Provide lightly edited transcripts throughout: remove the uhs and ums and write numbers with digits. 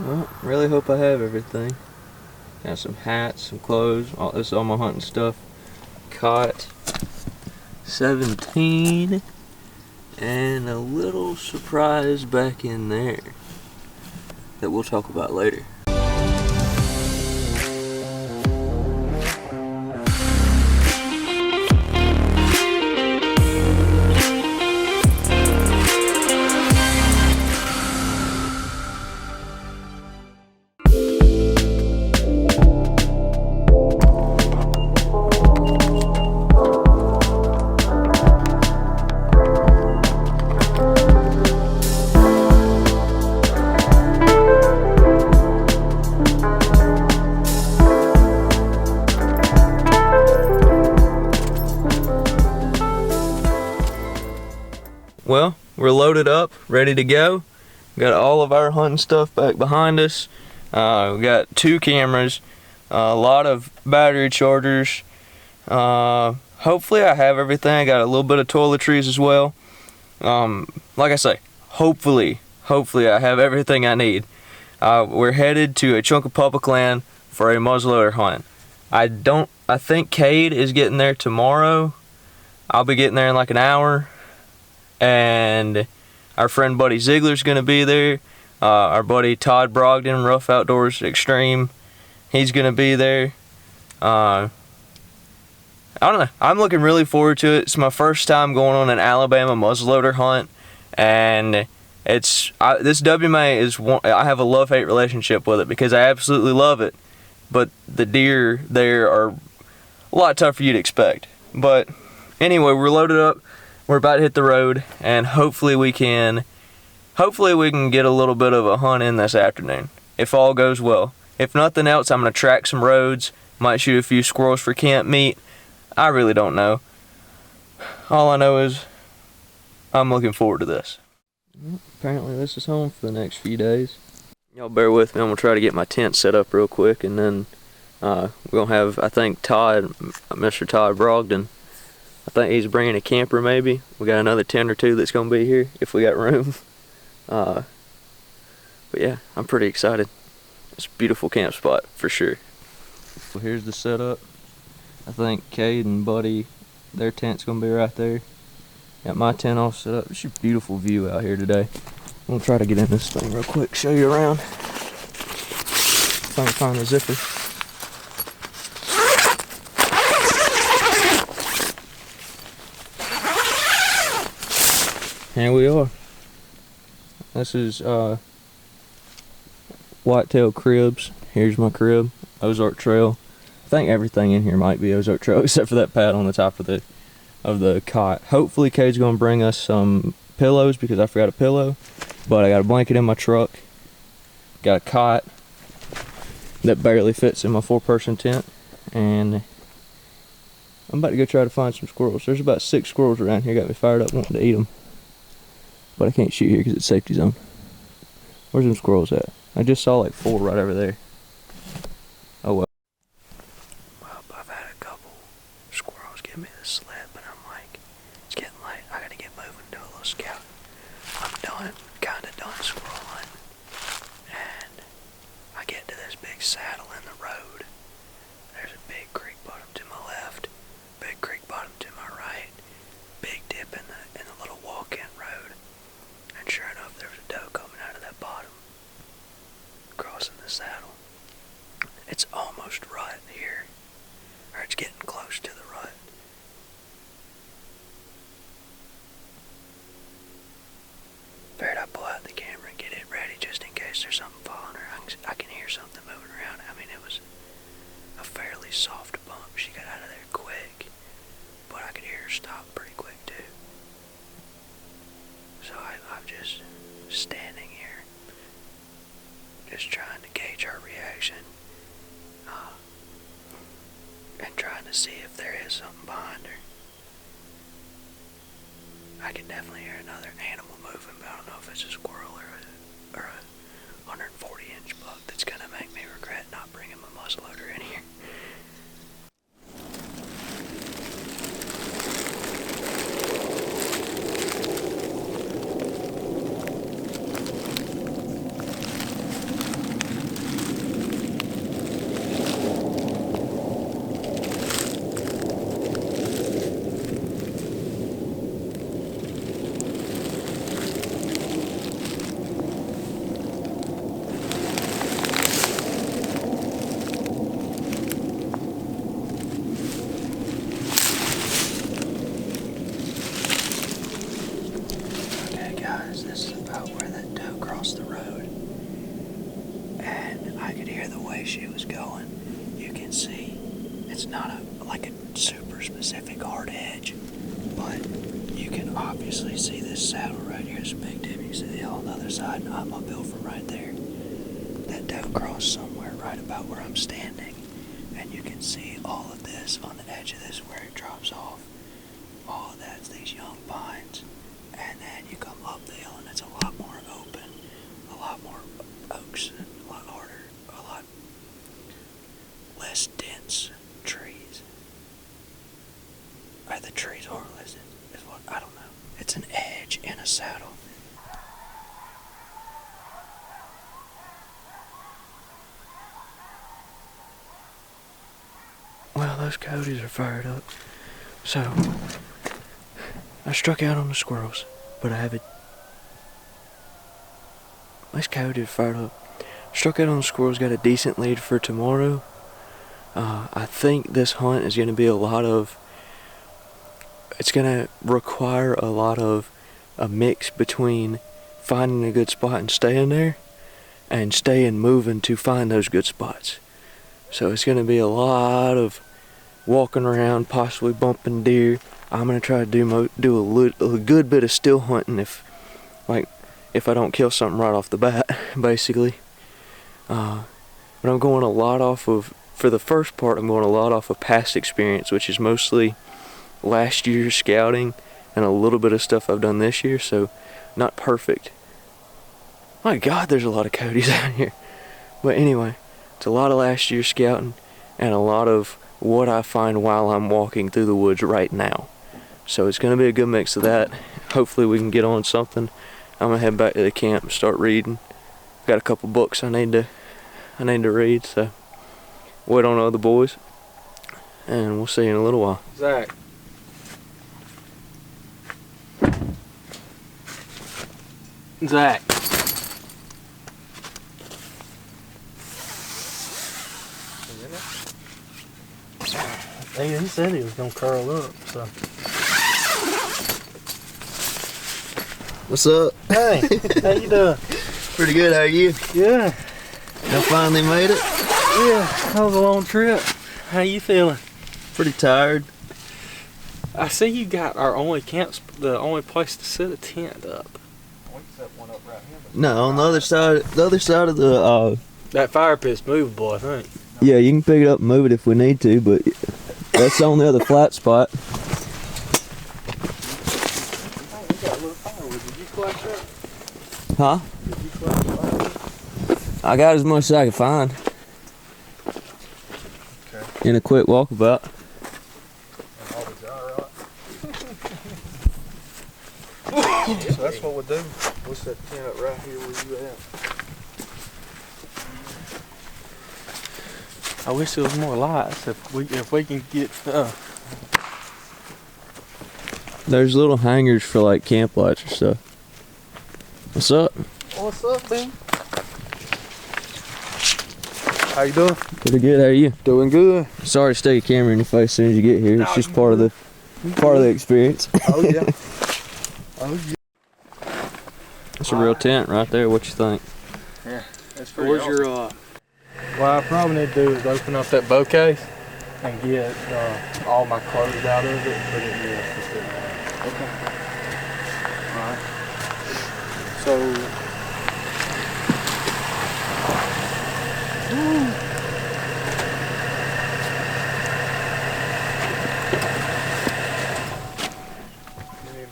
Well, really hope I have everything. Got some hats, some clothes, this is all my hunting stuff. Caught 17 and a little surprise back in there that we'll talk about later. Well, we're loaded up, ready to go. Got all of our hunting stuff back behind us. We got 2 cameras, a lot of battery chargers. Hopefully I have everything. I got a little bit of toiletries as well. Like I say, hopefully I have everything I need. We're headed to a chunk of public land for a muzzleloader hunt. I think Cade is getting there tomorrow. I'll be getting there in like an hour. And our friend Buddy Ziegler's going to be there. Our buddy Todd Brogdon, Rough Outdoors Extreme, he's going to be there. I don't know. I'm looking really forward to it. It's my first time going on an Alabama muzzleloader hunt, and this WMA is I have a love-hate relationship with it because I absolutely love it, but the deer there are a lot tougher you'd expect. But anyway, we're loaded up. We're about to hit the road, and hopefully we can get a little bit of a hunt in this afternoon, if all goes well. If nothing else, I'm going to track some roads, might shoot a few squirrels for camp meat. I really don't know. All I know is I'm looking forward to this. Apparently this is home for the next few days. Y'all bear with me, I'm going to try to get my tent set up real quick, and then we're going to have, I think, Mr. Todd Brogdon. I think he's bringing a camper maybe. We got another tent or 2 that's going to be here if we got room. But yeah, I'm pretty excited. It's a beautiful camp spot for sure. Well, here's the setup. I think Cade and Buddy, their tent's going to be right there. Got my tent all set up. It's a beautiful view out here today. I'm going to try to get in this thing real quick, show you around. If I can find the zipper. Here we are. This is Whitetail Cribs. Here's my crib, Ozark Trail. I think everything in here might be Ozark Trail except for that pad on the top of the cot. Hopefully Cade's gonna bring us some pillows because I forgot a pillow. But I got a blanket in my truck. Got a cot that barely fits in my 4-person tent, and I'm about to go try to find some squirrels. There's about 6 squirrels around here. Got me fired up wanting to eat them. But I can't shoot here because it's safety zone. Where's them squirrels at? I just saw like 4 right over there. Oh well. Well, I've had a couple squirrels give me the sled, but I'm like, it's getting late. I gotta get moving, do a little scout. I'm kinda done squirrel hunting. And I get to this big saddle in the road. There's a big creek bottom to my left, big creek bottom to my right, big dip in the little walk-in road. And sure enough, there was a doe coming out of that bottom, crossing the saddle. It's almost rut here, or it's getting close to the rut. Figured I'd pull out the camera and get it ready just in case there's something following her. I can hear something moving around. I mean, it was a fairly soft bump. She got out of there quick, but I could hear her stop pretty quick too. So I'm just standing here, just trying to gauge her reaction, and trying to see if there is something behind her. I can definitely hear another animal moving, but I don't know if it's a squirrel or a 140-inch buck that's gonna make me regret not bringing my muzzleloader in here. way she was going, you can see it's not like a super specific hard edge, but you can obviously see this saddle right here. It's a big dip. You can see the hill on the other side, and I'm uphill from right there. That doe crossed somewhere right about where I'm standing, and you can see all of this on the edge of this where it drops off. All of that's these young pines, and then you come up the hill and it's a lot more open, a lot more oaks, a lot harder, a lot less dense trees. Or the trees are less dense, is what, I don't know. It's an edge in a saddle. Well, those coyotes are fired up. So, I struck out on the squirrels, but I haven't. These coyotes are fired up. Struck out on the squirrels, got a decent lead for tomorrow. I think this hunt is going to be it's going to require a lot of a mix between finding a good spot and staying there, and staying moving to find those good spots. So it's going to be a lot of walking around, possibly bumping deer. I'm going to try to do a good bit of still hunting if I don't kill something right off the bat, basically. But I'm going a lot off of, for the first part, I'm going a lot off of past experience, which is mostly last year's scouting and a little bit of stuff I've done this year, so not perfect. My God, there's a lot of coyotes out here. But anyway, it's a lot of last year's scouting and a lot of what I find while I'm walking through the woods right now. So it's going to be a good mix of that. Hopefully we can get on something. I'm going to head back to the camp and start reading. Got a couple books I need to read, so wait on other boys, and we'll see you in a little while. Zach. Zach. Hey, he said he was gonna curl up, so. What's up? Hey, how you doing? Pretty good, how are you? Yeah. Y'all finally made it? Yeah, that was a long trip. How you feeling? Pretty tired. I see you got our only the only place to set a tent up. No, on the other side of the, That fire pit's movable, I think. yeah, you can pick it up and move it if we need to, but that's the only other flat spot. Huh? I got as much as I could find. Okay. In a quick walkabout. So that's what we'll do. We'll set the tent up right here where you at. I wish there was more lights if we can get There's little hangers for like camp lights or stuff. What's up? What's up, man? How you doing? Pretty good. How are you? Doing good. Sorry to stick a camera in your face as soon as you get here. It's just part of the experience. Oh yeah. Oh yeah. That's a real tent right there. What you think? Yeah, that's pretty awesome. Where's your what I probably need to do is open up that bow case and get all my clothes out of it and put it in the Okay. Alright. So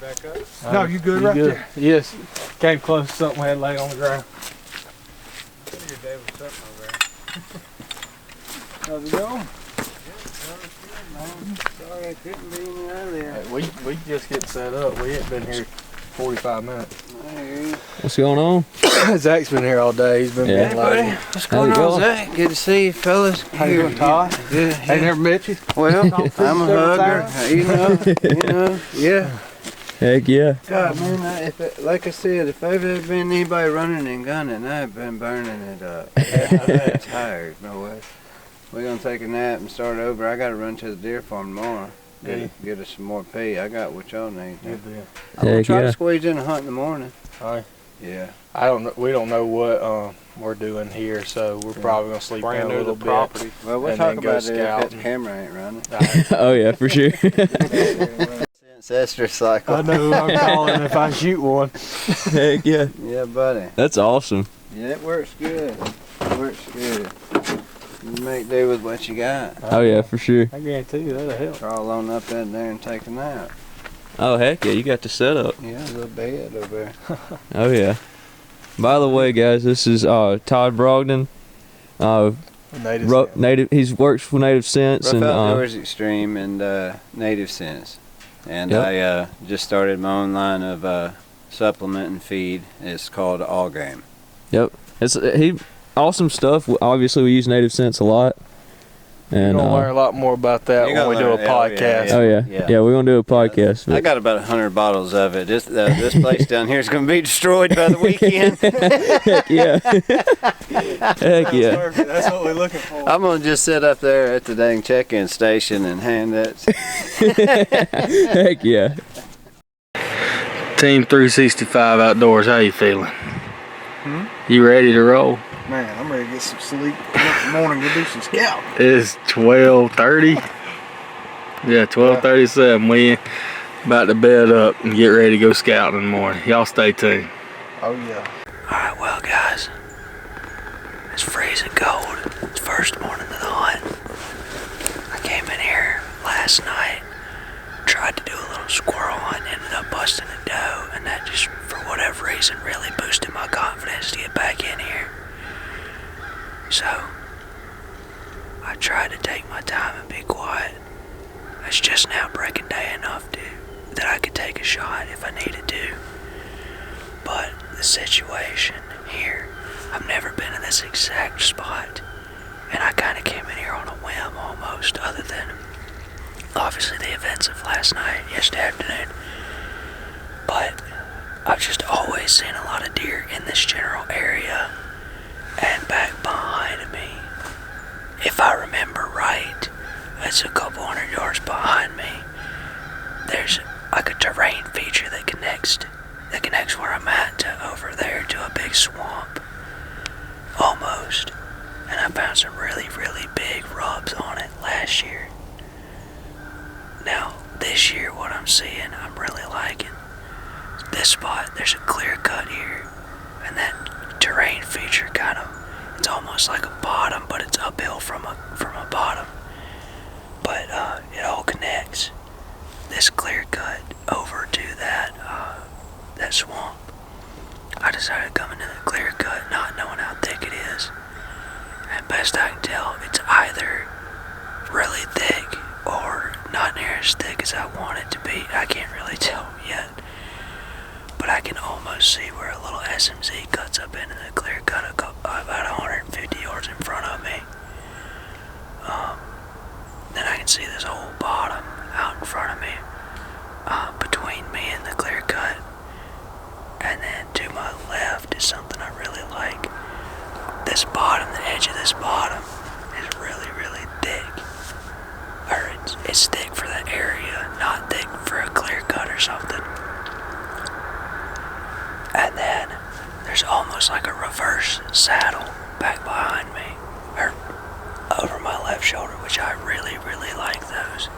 back up? No, you good right there? Yes. Came close to something we had laid on the ground. Your day was something over there. How's it going? Sorry I couldn't be any earlier. Hey, we just get set up. We ain't been here 45 minutes. What's going on? Zach's been here all day. He's been being like, what's going on, Zach? Good to see you, fellas. How you doing, Todd? Good. I never met you. Well, I'm a hugger. You know, yeah. Heck yeah. God, man, like I said, if I've ever been anybody running and gunning, I've been burning it up. I'm tired, no way. We're going to take a nap and start over. I got to run to the deer farm tomorrow. Get us some more pee. I got what y'all need. Good deal. I'm going to try to squeeze in a hunt in the morning. All right. Yeah. We don't know we're doing here, so we're probably gonna sleep Brand in a new little the bit. property. Well, we'll And talk then go about it if that scouting. camera ain't running. Oh yeah, for sure. Ancestor cycle. I know who I'm calling if I shoot one. Heck yeah. Yeah, buddy. That's awesome. Yeah, it works good. It works good. You make do with what you got. Oh yeah, for sure. I guarantee you that'll help. Crawl on up in there and take a nap. Oh heck yeah, you got the setup. Yeah, a little bed over there. Oh yeah. By the way, guys, this is Todd Brogdon. Native. He's works for Native Sense Rough and Outdoors Extreme and Native Sense. And Yep. I just started my own line of supplement and feed. It's called All Game. it's awesome stuff. Obviously, we use Native Sense a lot. You're And gonna learn a lot more about that You're when we gonna do a learn- oh, yeah, podcast. oh yeah. Yeah. yeah, we're gonna do a podcast. I but- got about 100 bottles of it. This place down here is going to be destroyed by the weekend. Heck yeah. Heck yeah. Perfect. That's what we're looking for. I'm going to just sit up there at the dang check-in station and hand that. Heck yeah. Team 365 Outdoors, how you feeling? You ready to roll? Man, I'm ready to get some sleep. Get up in the morning, go do some scouting. It's 12:30. Yeah, 12:37. We about to bed up and get ready to go scouting in the morning. Y'all stay tuned. Oh yeah. Alright, well, guys, it's freezing cold. It's first morning of the hunt. I came in here last night, tried to do a little squirrel hunt, ended up busting a doe, and that just, for whatever reason, really boosted my confidence to get back in here. So, I tried to take my time and be quiet. It's just now breaking day enough that I could take a shot if I needed to. But the situation here, I've never been in this exact spot, and I kind of came in here on a whim almost, other than obviously the events of last night, yesterday afternoon. But I've just always seen a lot of deer in this general area, and back behind me, if I remember right, it's a couple hundred yards behind me. There's like a terrain feature that connects where I'm at to over there to a big swamp, almost. And I found some really, really big rubs on it last year. Now, this year, what I'm seeing, I'm really liking. This spot, there's a clear cut here, and that terrain feature it's almost like a bottom, but it's uphill from a bottom. But it all connects. This clear cut over to that swamp. I decided to come into the clear cut not knowing how thick it is. And best I can tell, it's either really thick or not near as thick as I want it to be. I can't really tell yet. But I can almost see where a little SMZ cuts up into the clear cut about 150 yards in front of me. Then I can see this whole bottom out in front of me, between me and the clear cut. And then to my left is something I really like. This bottom, the edge of this bottom, is really, really thick. Or it's thick for that area, not thick for a clear cut or something. And then there's almost like a reverse saddle back behind me, or over my left shoulder, which I really, really like those.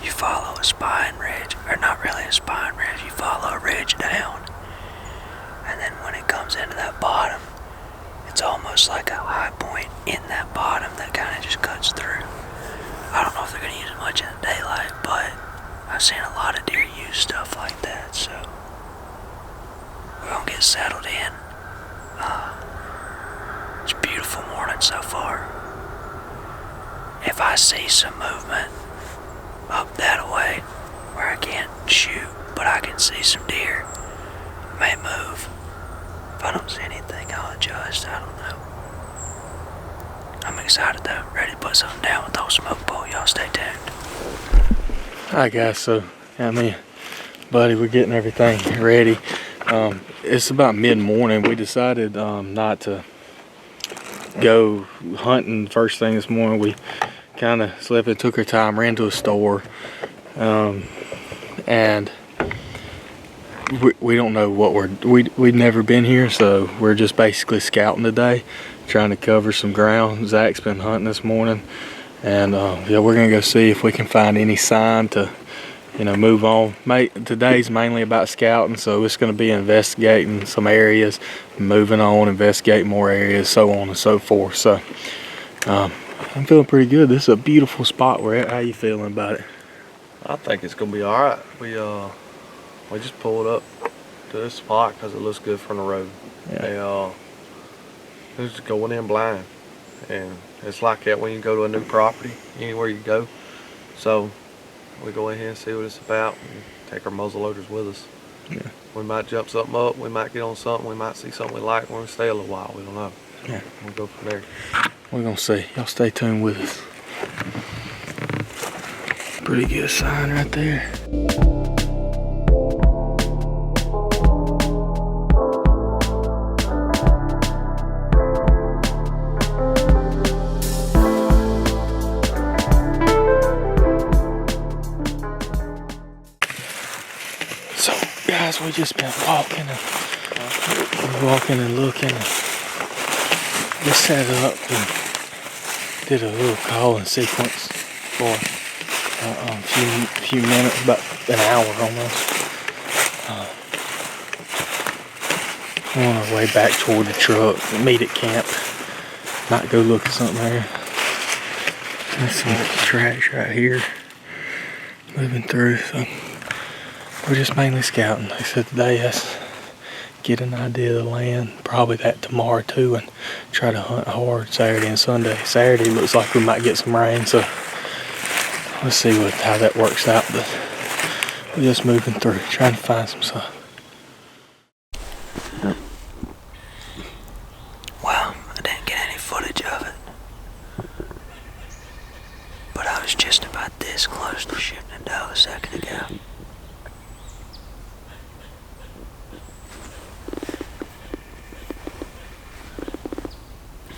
You follow a spine ridge, or not really a spine ridge, you follow a ridge down. And then when it comes into that bottom, it's almost like a high point in that bottom that kind of just cuts through. I don't know if they're going to use it much in the daylight, but I've seen a lot of deer use stuff like that, so we're going to get settled in. It's a beautiful morning so far. If I see some movement up that way where I can't shoot, but I can see some deer, I may move. If I don't see anything, I'll adjust. I don't know. I'm excited though, ready to put something down with those smoke pole. Y'all stay tuned. Alright guys, so buddy, we're getting everything ready. It's about mid-morning. We decided not to go hunting first thing this morning. We kind of slept and took our time, ran to a store, and we don't know what we've never been here, so we're just basically scouting today, trying to cover some ground. Zach's been hunting this morning, and yeah, we're gonna go see if we can find any sign to, move on. Today's mainly about scouting, so it's gonna be investigating some areas, moving on, investigating more areas, so on and so forth. So I'm feeling pretty good. This is a beautiful spot we're at. How you feeling about it? I think it's gonna be all right. We just pulled up to this spot because it looks good from the road. Yeah. We're just going in blind, and it's like that when you go to a new property, anywhere you go. So we go in here and see what it's about, and take our muzzle loaders with us. Yeah. We might jump something up, we might get on something, we might see something we like, we're gonna stay a little while. We don't know. Yeah. We'll go from there. We're gonna see. Y'all stay tuned with us. Pretty good sign right there. So guys, we just been walking and looking and just set up and did a little calling sequence for a few minutes, about an hour almost. On our way back toward the truck, meet at camp. Might go look at something there. There's some trash right here. Moving through, so we're just mainly scouting. Like I said today, let's get an idea of the land, probably that tomorrow too, and try to hunt hard Saturday and Sunday. Saturday looks like we might get some rain, so let's see how that works out. But we're just moving through, trying to find some stuff. Well, I didn't get any footage of it, but I was just about this close to shooting a doe a second ago.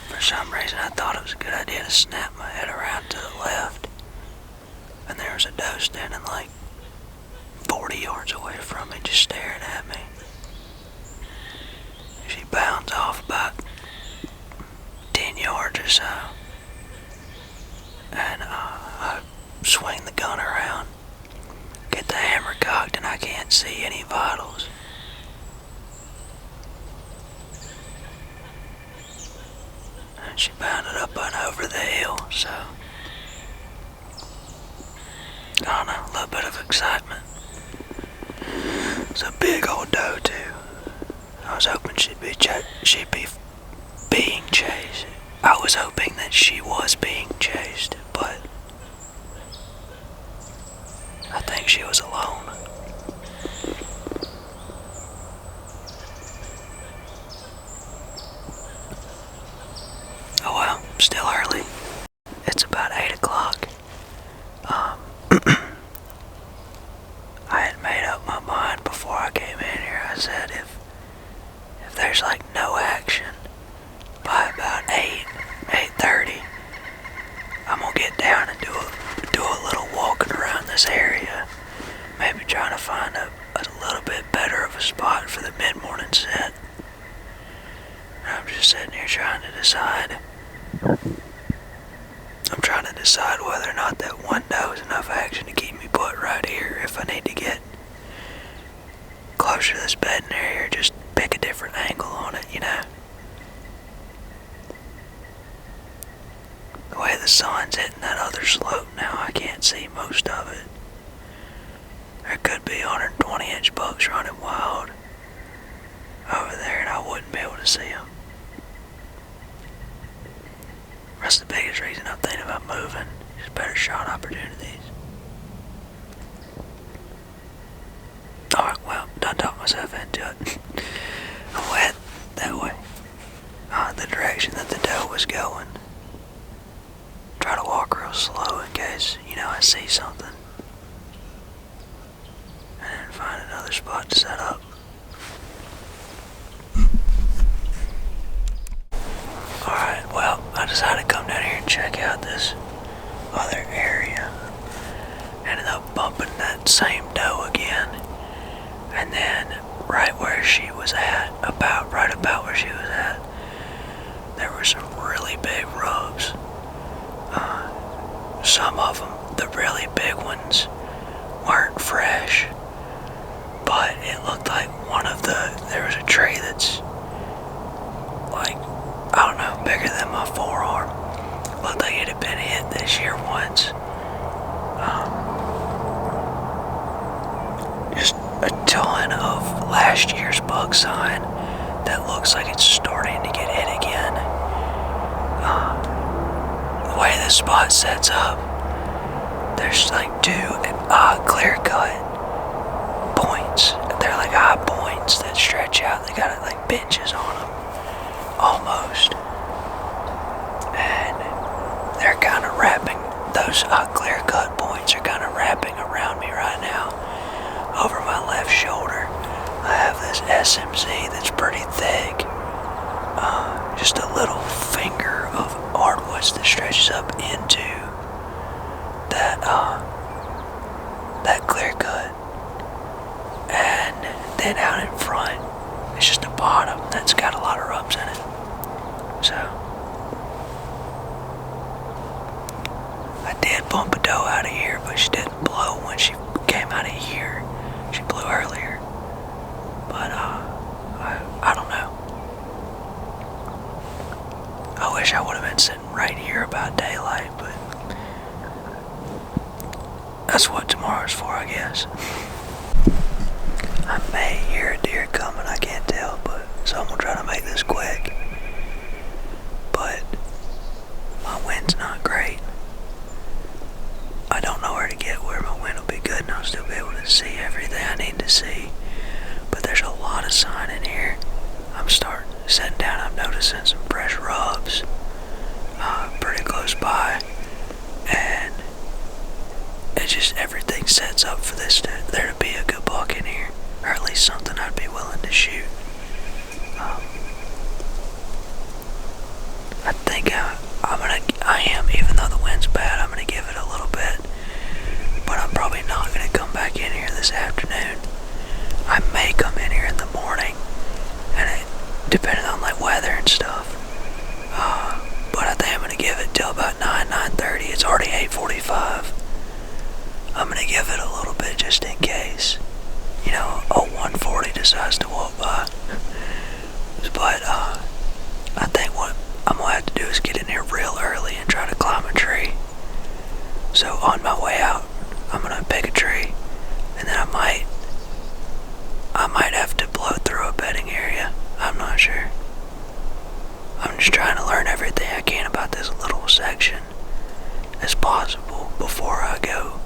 For some reason, I thought it was a good idea to snap my head around to the left, and there was a doe standing like 40 yards away from me, just staring at me. She bounds off about 10 yards or so, and I swing the gun around, get the hammer cocked, and I can't see any vitals. And she bounded up and over the hill, so I don't know, a little bit of excitement. It's a big old doe too. I was hoping she'd be being chased. I was hoping that she was being chased, but I think she was alone. Oh well, still early. It's about 8 o'clock. I had made up my mind before I came in here. I said if there's like no action by about 8:30, I'm gonna get down and do a little walking around this area. Maybe trying to find a little bit better of a spot for the mid-morning set. And I'm just sitting here trying to decide. I'm trying to decide whether or not that one doe is enough action to keep me put right here. If I need to get closer to this bedding area, or just pick a different angle on it, The way the sun's hitting that other slope now, I can't see most of it. There could be 120-inch bucks running wild over there, and I wouldn't be able to see them. That's the biggest reason I'm thinking about moving. Just better shot opportunities. Alright, well, done talk myself into it. I'm gonna head that way. The direction that the doe was going. Try to walk real slow in case, I see something. And then find another spot to set up. Alright, well, I decided to come down here and check out this other area. Ended up bumping that same doe again. And then right where she was at, right about where she was at, there were some really big rubs. Some of them, the really big ones, weren't fresh, but it looked like there was a tree that's like, I don't know, bigger than my forearm. Looked like it had been hit this year once. Just a ton of last year's bug sign that looks like it's starting to get hit again. The way this spot sets up, there's like two clear-cut points. They're like high points that stretch out. They got like benches on them, almost. And they're kind of wrapping, those clear-cut points are kind of wrapping around me right now. Over my left shoulder, I have this SMZ that's pretty thick. Just a little finger of hardwoods that stretches up into that clear cut. And then out in front, it's just a bottom that's got a lot of rubs in it. So, I did bump a doe out of here, but she didn't blow when she came out of here. She blew earlier. But, I don't know. I wish I would have been sitting right here about daylight, but that's what tomorrow's for, I guess. I may hear a deer coming, I can't tell, so I'm gonna try to make this quick. But my wind's not great. I don't know where to get where my wind will be good and I'll still be able to see everything I need to see. But there's a lot of sign in here. Sitting down, I'm noticing some fresh rubs pretty close by, and it just, everything sets up for there to be a good buck in here, or at least something I'd be willing to shoot. I think I am, even though the wind's bad, I'm gonna give it a little bit, but I'm probably not gonna come back in here this afternoon. I may come in here in the morning, and depending on like weather and stuff. But I think I'm gonna give it till about 9:30. It's already 8:45. I'm gonna give it a little bit just in case. You know, 140 decides to walk by. But I think what I'm gonna have to do is get in here real early and try to climb a tree. So on my way out, I'm gonna pick a tree, and then I might have to blow through a bedding area. I'm not sure. I'm just trying to learn everything I can about this little section as possible before I go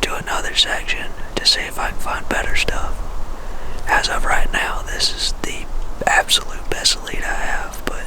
to another section to see if I can find better stuff. As of right now, this is the absolute best lead I have, but